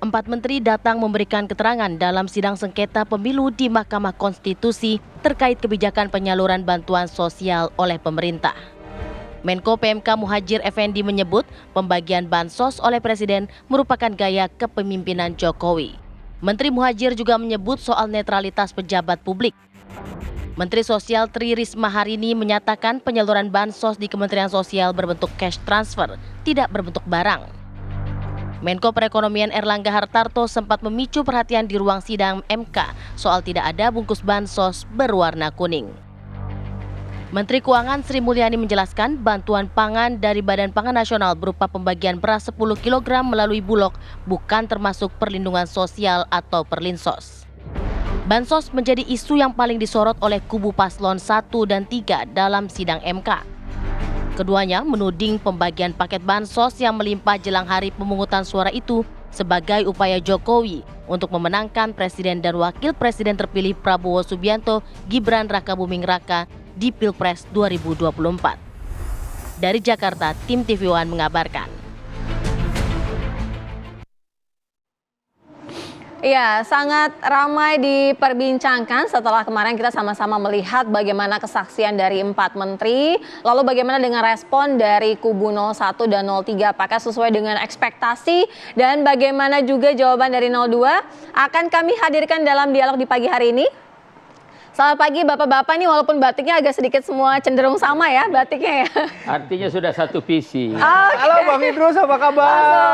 Empat menteri datang memberikan keterangan dalam sidang sengketa pemilu di Mahkamah Konstitusi terkait kebijakan penyaluran bantuan sosial oleh pemerintah. Menko PMK Muhadjir Effendi menyebut pembagian bansos oleh Presiden merupakan gaya kepemimpinan Jokowi. Menteri Muhadjir juga menyebut soal netralitas pejabat publik. Menteri Sosial Tri Risma hari ini menyatakan penyaluran bansos di Kementerian Sosial berbentuk cash transfer, tidak berbentuk barang. Menko Perekonomian Erlangga Hartarto sempat memicu perhatian di ruang sidang MK soal tidak ada bungkus bansos berwarna kuning. Menteri Keuangan Sri Mulyani menjelaskan bantuan pangan dari Badan Pangan Nasional berupa pembagian beras 10 kg melalui Bulog bukan termasuk perlindungan sosial atau Perlinsos. Bansos menjadi isu yang paling disorot oleh kubu paslon 1 dan 3 dalam sidang MK. Keduanya menuding pembagian paket bansos yang melimpah jelang hari pemungutan suara itu sebagai upaya Jokowi untuk memenangkan Presiden dan Wakil Presiden terpilih Prabowo Subianto Gibran Rakabuming Raka di Pilpres 2024. Dari Jakarta, tim TV One mengabarkan. Ya, sangat ramai diperbincangkan setelah kemarin kita sama-sama melihat bagaimana kesaksian dari 4 menteri, lalu bagaimana dengan respon dari kubu 01 dan 03, apakah sesuai dengan ekspektasi, dan bagaimana juga jawaban dari 02 akan kami hadirkan dalam dialog di pagi hari ini. Selamat pagi Bapak-Bapak, nih walaupun batiknya agak sedikit semua cenderung sama ya batiknya ya. Artinya sudah satu visi. Okay. Halo Bang Idrus, apa kabar?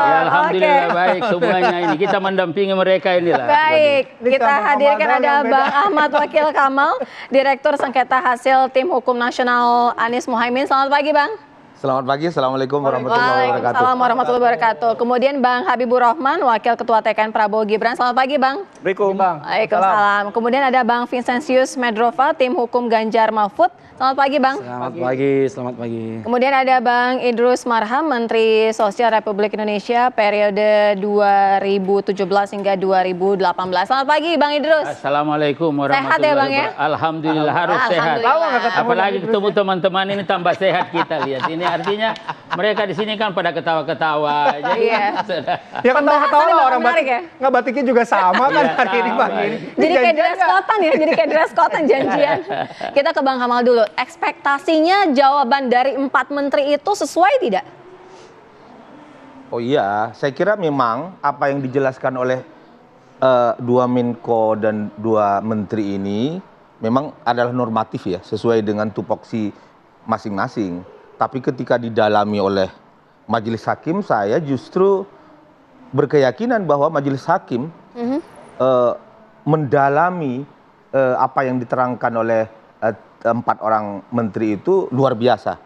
Ya, alhamdulillah baik semuanya ini. Kita mendampingi mereka inilah. Baik, kita hadirkan ada Bang Ahmad Wakil Kamal, Direktur Sengketa Hasil Tim Hukum Nasional Anies Mohaimin. Selamat pagi Bang. Selamat pagi, Assalamualaikum warahmatullahi wabarakatuh. Waalaikumsalam warahmatullahi wabarakatuh. Kemudian Bang Habibur Rahman, Wakil Ketua TKN Prabowo Gibran. Selamat pagi Bang. Waalaikumsalam. Kemudian ada Bang Vincentius Medrova, Tim Hukum Ganjar Mahfud. Selamat pagi Bang. Selamat pagi. Kemudian ada Bang Idrus Marham, Menteri Sosial Republik Indonesia periode 2017 hingga 2018. Selamat pagi Bang Idrus. Assalamualaikum warahmatullahi wabarakatuh. Sehat ya Bang ya? Alhamdulillah harus sehat. Apalagi ketemu teman-teman ini tambah sehat kita lihat. Ini artinya mereka di sini kan pada ketawa-ketawa. Jadi ya ketawa-ketawa lah orang batik. Ya? Nggak batiknya juga sama kan hari ini Bang ini. Jadi kayak dress code-an ya, jadi kayak dress code-an janjian. Kita ke Bang Kamal dulu. Ekspektasinya jawaban dari 4 menteri itu sesuai tidak? Oh iya, saya kira memang apa yang dijelaskan oleh 2 Menko dan 2 menteri ini memang adalah normatif ya, sesuai dengan tupoksi masing-masing. Tapi ketika didalami oleh Majelis Hakim, saya justru berkeyakinan bahwa Majelis Hakim mendalami apa yang diterangkan oleh 4 orang menteri itu luar biasa.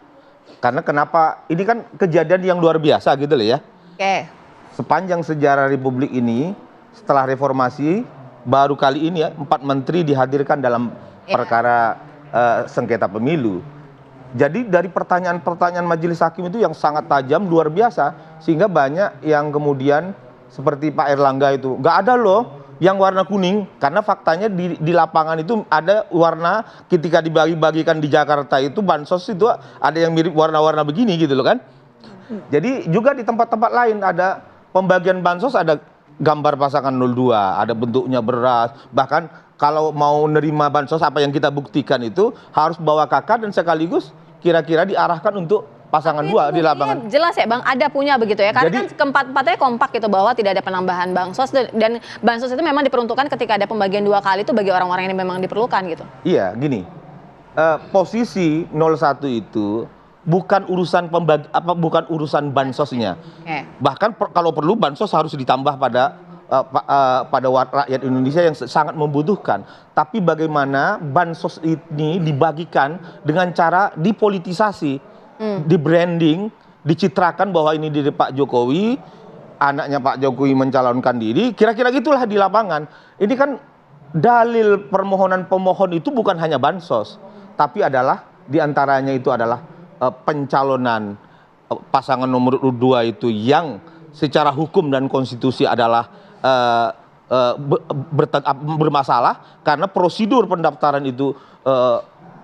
Karena kenapa? Ini kan kejadian yang luar biasa gitu loh ya. Oke. Sepanjang sejarah Republik ini, setelah reformasi, baru kali ini ya 4 menteri dihadirkan dalam perkara sengketa pemilu. Jadi dari pertanyaan-pertanyaan Majelis Hakim itu yang sangat tajam, luar biasa. Sehingga banyak yang kemudian seperti Pak Erlangga itu, nggak ada loh yang warna kuning, karena faktanya di lapangan itu ada warna ketika dibagi-bagikan di Jakarta itu bansos itu ada yang mirip warna-warna begini gitu loh kan. Jadi juga di tempat-tempat lain ada pembagian bansos, ada gambar pasangan 02, ada bentuknya beras, bahkan kalau mau nerima bansos apa yang kita buktikan itu harus bawa kakak dan sekaligus kira-kira diarahkan untuk pasangan 2 di lapangan. Jelas ya Bang, ada punya begitu ya. Karena kan keempat-empatnya kompak gitu bahwa tidak ada penambahan bansos dan bansos itu memang diperuntukkan ketika ada pembagian 2 kali itu bagi orang-orang yang memang diperlukan gitu. Iya, gini. Posisi 01 itu bukan urusan bukan urusan bansosnya. Bahkan kalau perlu bansos harus ditambah pada rakyat Indonesia yang sangat membutuhkan. Tapi bagaimana bansos ini dibagikan dengan cara dipolitisasi, di branding, dicitrakan bahwa ini dari Pak Jokowi, anaknya Pak Jokowi mencalonkan diri, kira-kira gitulah di lapangan. Ini kan dalil permohonan pemohon itu bukan hanya bansos, tapi adalah diantaranya itu adalah pencalonan pasangan nomor 2 itu yang secara hukum dan konstitusi adalah bermasalah karena prosedur pendaftaran itu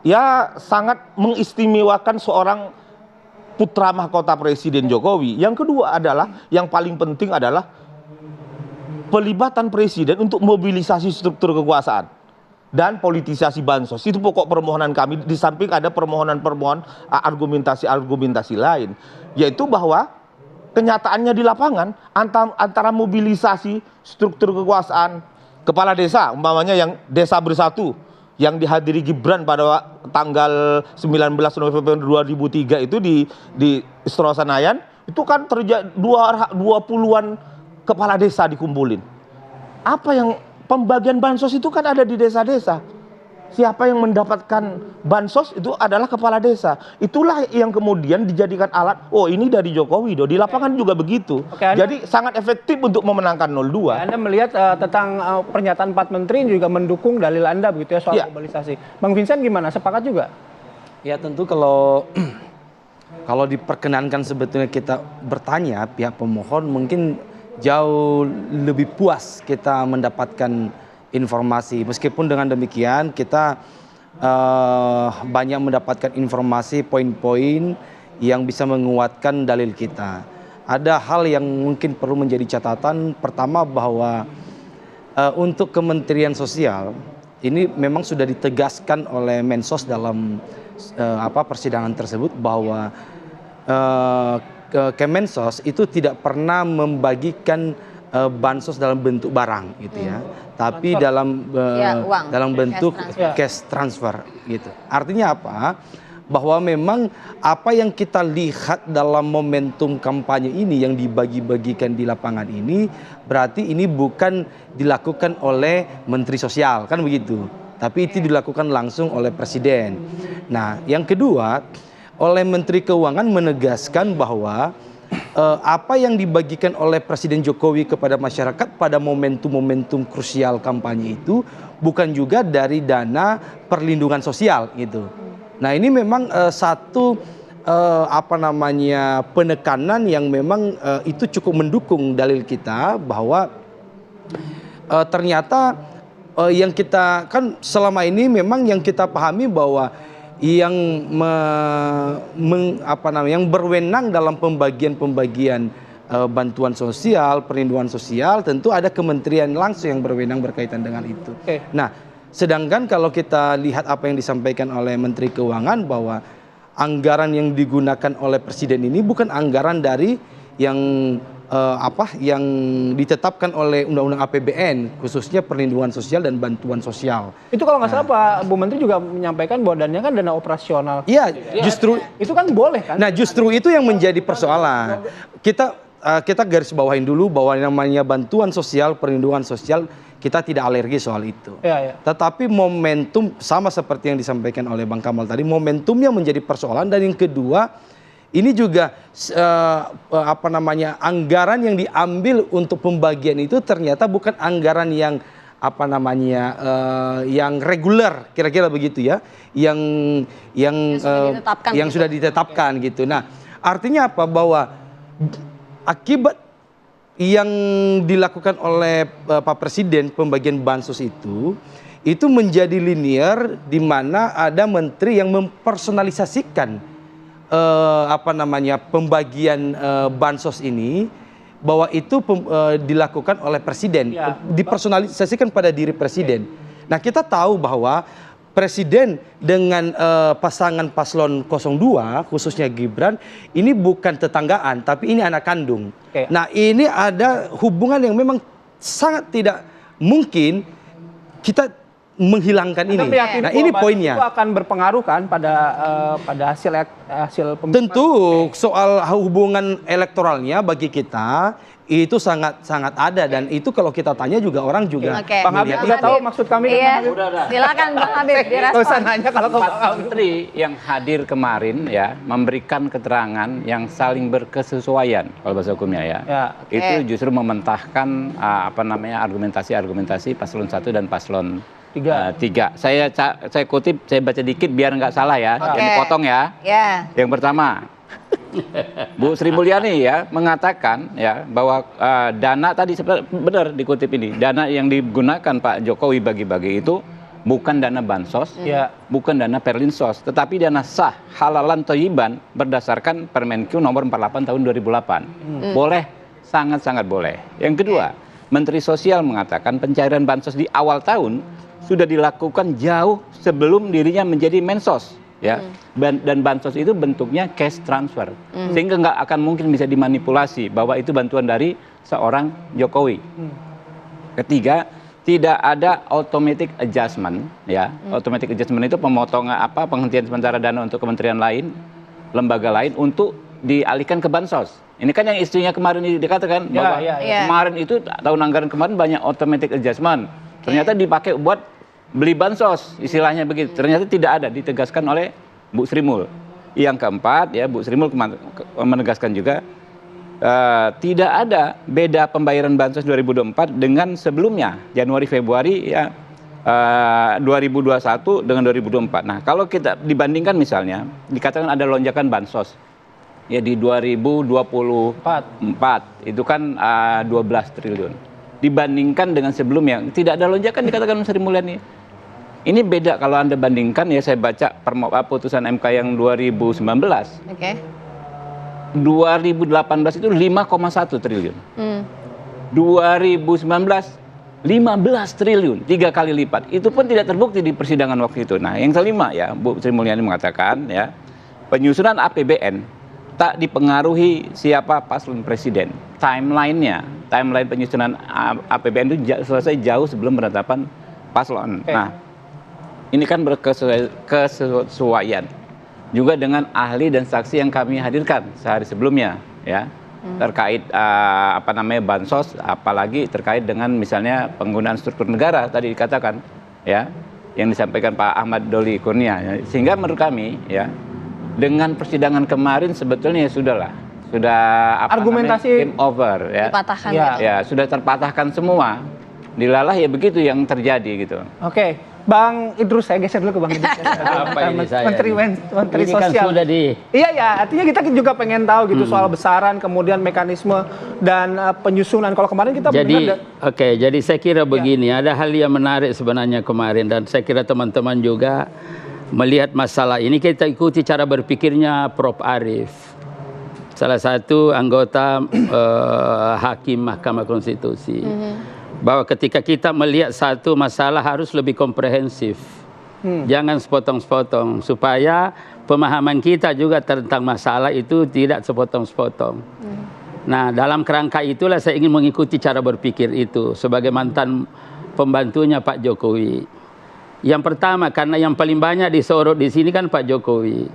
ya sangat mengistimewakan seorang putra mahkota Presiden Jokowi. Yang kedua adalah, yang paling penting adalah pelibatan presiden untuk mobilisasi struktur kekuasaan dan politisasi bansos. Itu pokok permohonan kami, di samping ada permohonan-permohonan argumentasi lain, yaitu bahwa kenyataannya di lapangan antara mobilisasi struktur kekuasaan kepala desa, umpamanya yang Desa Bersatu yang dihadiri Gibran pada tanggal 19 November 2003 itu di Istora Senayan, itu kan terjadi 20-an kepala desa dikumpulin. Apa yang pembagian bansos itu kan ada di desa-desa. Siapa yang mendapatkan bansos itu adalah kepala desa. Itulah yang kemudian dijadikan alat, oh ini dari Jokowi, di lapangan juga begitu. Jadi sangat efektif untuk memenangkan 02. Anda melihat tentang pernyataan 4 menteri juga mendukung dalil Anda begitu ya soal mobilisasi. Bang Vincent gimana? Sepakat juga? Ya tentu kalau diperkenankan sebetulnya kita bertanya, pihak pemohon mungkin jauh lebih puas kita mendapatkan informasi. Meskipun dengan demikian kita banyak mendapatkan informasi, poin-poin yang bisa menguatkan dalil kita. Ada hal yang mungkin perlu menjadi catatan. Pertama bahwa untuk Kementerian Sosial ini memang sudah ditegaskan oleh Mensos dalam persidangan tersebut bahwa Kemensos itu tidak pernah membagikan bansos dalam bentuk barang gitu ya, tapi dalam bentuk cash transfer gitu. Artinya apa? Bahwa memang apa yang kita lihat dalam momentum kampanye ini yang dibagi-bagikan di lapangan ini berarti ini bukan dilakukan oleh Menteri Sosial kan begitu, tapi itu dilakukan langsung oleh Presiden. Nah, yang kedua, oleh Menteri Keuangan menegaskan bahwa apa yang dibagikan oleh Presiden Jokowi kepada masyarakat pada momentum-momentum krusial kampanye itu bukan juga dari dana perlindungan sosial gitu. Nah, ini memang satu penekanan yang memang itu cukup mendukung dalil kita bahwa ternyata yang kita kan selama ini memang yang kita pahami bahwa yang yang berwenang dalam pembagian bantuan sosial, perlindungan sosial, tentu ada kementerian langsung yang berwenang berkaitan dengan itu. Nah, sedangkan kalau kita lihat apa yang disampaikan oleh Menteri Keuangan bahwa anggaran yang digunakan oleh Presiden ini bukan anggaran dari yang yang ditetapkan oleh Undang-Undang APBN, khususnya perlindungan sosial dan bantuan sosial. Itu kalau nggak salah Pak Bu Menteri juga menyampaikan bahwa dananya kan dana operasional. Iya, justru itu kan boleh kan? Nah, justru itu yang menjadi persoalan. Kita garis bawahin dulu bahwa yang namanya bantuan sosial, perlindungan sosial, kita tidak alergi soal itu. Tetapi momentum sama seperti yang disampaikan oleh Bang Kamal tadi, momentumnya menjadi persoalan. Dan yang kedua, ini juga anggaran yang diambil untuk pembagian itu ternyata bukan anggaran yang yang reguler, kira-kira begitu ya, yang sudah ditetapkan gitu. Nah, artinya apa? Bahwa akibat yang dilakukan oleh Pak Presiden pembagian bansos itu menjadi linear, di mana ada menteri yang mempersonalisasikan pembagian bansos ini, bahwa itu dilakukan oleh Presiden, dipersonalisasikan pada diri Presiden. Nah, kita tahu bahwa Presiden dengan pasangan paslon 02, khususnya Gibran, ini bukan tetanggaan, tapi ini anak kandung. Nah, ini ada hubungan yang memang sangat tidak mungkin kita menghilangkan ini. Nah, ini poinnya. Itu akan berpengaruh kan pada hasil pemilihan. Tentu soal hubungan elektoralnya bagi kita itu sangat ada, dan itu kalau kita tanya juga orang juga. Bang Habib udah tahu maksud kami kan? Silakan Bang Habib direspon. Nanya kalau menteri yang hadir kemarin ya memberikan keterangan yang saling berkesesuaian kalau bahasa hukumnya ya. Itu justru mementahkan argumentasi paslon 1 dan paslon 3. Saya kutip, saya baca dikit biar nggak salah ya, yang dipotong ya. Yang pertama, Bu Sri Mulyani ya mengatakan ya bahwa dana tadi benar dikutip ini, dana yang digunakan Pak Jokowi bagi-bagi itu bukan dana bansos, bukan dana perlinsos, tetapi dana sah halalan thayyiban berdasarkan Permenq nomor 48 tahun 2008. Boleh, sangat-sangat boleh. Yang kedua, Menteri Sosial mengatakan pencairan bansos di awal tahun sudah dilakukan jauh sebelum dirinya menjadi Mensos, ya. Dan bansos itu bentuknya cash transfer, sehingga nggak akan mungkin bisa dimanipulasi bahwa itu bantuan dari seorang Jokowi. Ketiga, tidak ada automatic adjustment, ya. Automatic adjustment itu pemotongan penghentian sementara dana untuk kementerian lain, lembaga lain untuk dialihkan ke bansos. Ini kan yang istrinya kemarin dikatakan bahwa kemarin itu tahun anggaran kemarin banyak automatic adjustment. Ternyata dipakai buat beli bansos, istilahnya begitu. Ternyata tidak ada, ditegaskan oleh Bu Sri Mul. Yang keempat, ya, Bu Sri Mul menegaskan juga tidak ada beda pembayaran bansos 2024 dengan sebelumnya, Januari Februari, ya, 2021 dengan 2024. Nah, kalau kita dibandingkan misalnya dikatakan ada lonjakan bansos, ya, di 2024 itu kan 12 triliun. Dibandingkan dengan sebelumnya tidak ada lonjakan, dikatakan Sri Mulyani. Ini beda kalau Anda bandingkan, ya, saya baca putusan MK yang 2019. 2018 itu 5,1 triliun. 2019 15 triliun, 3 kali lipat. Itu pun tidak terbukti di persidangan waktu itu. Nah, yang kelima, ya, Bu Sri Mulyani mengatakan, ya, penyusunan APBN tak dipengaruhi siapa paslon presiden. Timeline penyusunan APBN itu selesai jauh sebelum penetapan paslon. Nah, ini kan berkesesuaian juga dengan ahli dan saksi yang kami hadirkan sehari sebelumnya, ya, terkait bansos, apalagi terkait dengan misalnya penggunaan struktur negara tadi dikatakan, ya, yang disampaikan Pak Ahmad Doli Kurnia, ya. Sehingga menurut kami, ya, dengan persidangan kemarin sebetulnya sudah argumentasi game over, ya. Dipatahkan, ya, sudah terpatahkan semua. Dilalah, ya, begitu yang terjadi gitu. Oke. Bang Idrus, saya geser dulu ke Bang Idrus. Menteri ini Sosial. Kan sudah Iya, ya, artinya kita juga pengen tahu gitu soal besaran, kemudian mekanisme dan penyusunan. Kalau kemarin kita jadi saya kira begini, ada hal yang menarik sebenarnya kemarin, dan saya kira teman-teman juga melihat masalah ini, kita ikuti cara berpikirnya Prof. Arief, salah satu anggota hakim Mahkamah Konstitusi. Bahwa ketika kita melihat satu masalah harus lebih komprehensif, jangan sepotong-sepotong, supaya pemahaman kita juga tentang masalah itu tidak sepotong-sepotong. Nah, dalam kerangka itulah saya ingin mengikuti cara berpikir itu sebagai mantan pembantunya Pak Jokowi. Yang pertama, karena yang paling banyak disorot di sini kan Pak Jokowi.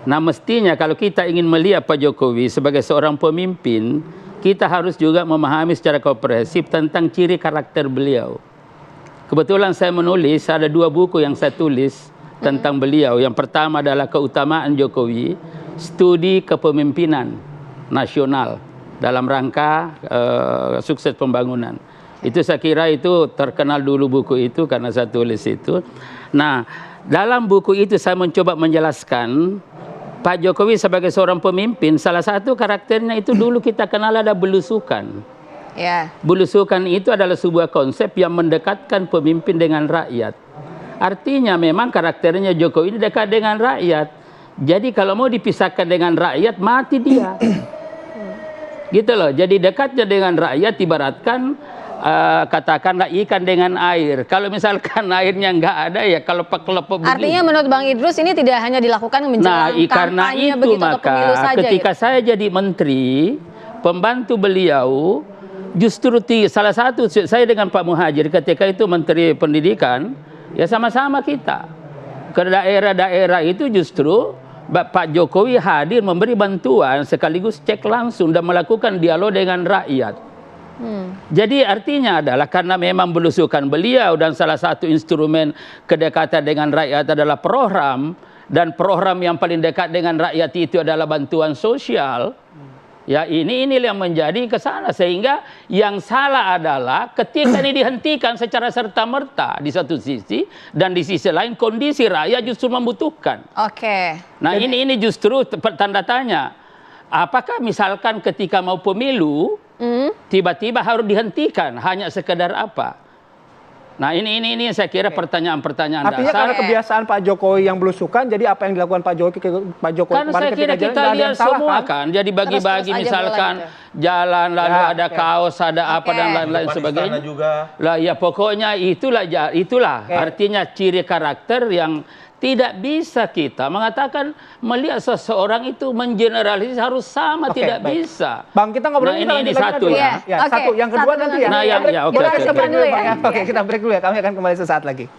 Nah, mestinya kalau kita ingin melihat Pak Jokowi sebagai seorang pemimpin, kita harus juga memahami secara komprehensif tentang ciri karakter beliau. Kebetulan saya menulis, ada 2 buku yang saya tulis tentang beliau. Yang pertama adalah Keutamaan Jokowi, Studi Kepemimpinan Nasional dalam rangka sukses pembangunan. Itu saya kira itu terkenal dulu buku itu karena saya tulis itu. Nah, dalam buku itu saya mencoba menjelaskan Pak Jokowi sebagai seorang pemimpin, salah satu karakternya itu dulu kita kenal ada belusukan. Belusukan itu adalah sebuah konsep yang mendekatkan pemimpin dengan rakyat. Artinya memang karakternya Jokowi ini dekat dengan rakyat. Jadi kalau mau dipisahkan dengan rakyat, mati dia. Gitu loh. Jadi dekatnya dengan rakyat ibaratkan katakanlah ikan dengan air. Kalau misalkan airnya nggak ada, ya kalau begini. Artinya menurut Bang Idrus ini tidak hanya dilakukan menjelang kampanye begitu atau pemilu saja. Ketika saya jadi menteri, pembantu beliau justru salah satu saya dengan Pak Muhajir ketika itu Menteri Pendidikan, ya sama-sama kita ke daerah-daerah itu justru Pak Jokowi hadir memberi bantuan sekaligus cek langsung dan melakukan dialog dengan rakyat. Jadi artinya adalah karena memang belusukan beliau dan salah satu instrumen kedekatan dengan rakyat adalah program, dan program yang paling dekat dengan rakyat itu adalah bantuan sosial. Ya, ini yang menjadi kesalahan, sehingga yang salah adalah ketika ini dihentikan secara serta-merta di satu sisi, dan di sisi lain kondisi rakyat justru membutuhkan. Nah, ini justru tanda tanya. Apakah misalkan ketika mau pemilu tiba-tiba harus dihentikan hanya sekedar apa? Nah ini saya kira pertanyaan-pertanyaan dasar. Artinya karena kebiasaan Pak Jokowi yang belusukan, jadi apa yang dilakukan Pak Jokowi kan saya kira kita lihat semua kan, jadi bagi-bagi misalkan jalan lalu ada kaos, ada apa dan lain-lain sebagainya. Lah ya pokoknya itulah artinya ciri karakter yang tidak bisa kita mengatakan melihat seseorang itu mengeneralisasi harus sama, tidak bisa. Bang, kita ngobrol ini satu ya. Satu, yang kedua nanti ya. Oke, kita break dulu ya. Kami akan kembali sesaat lagi.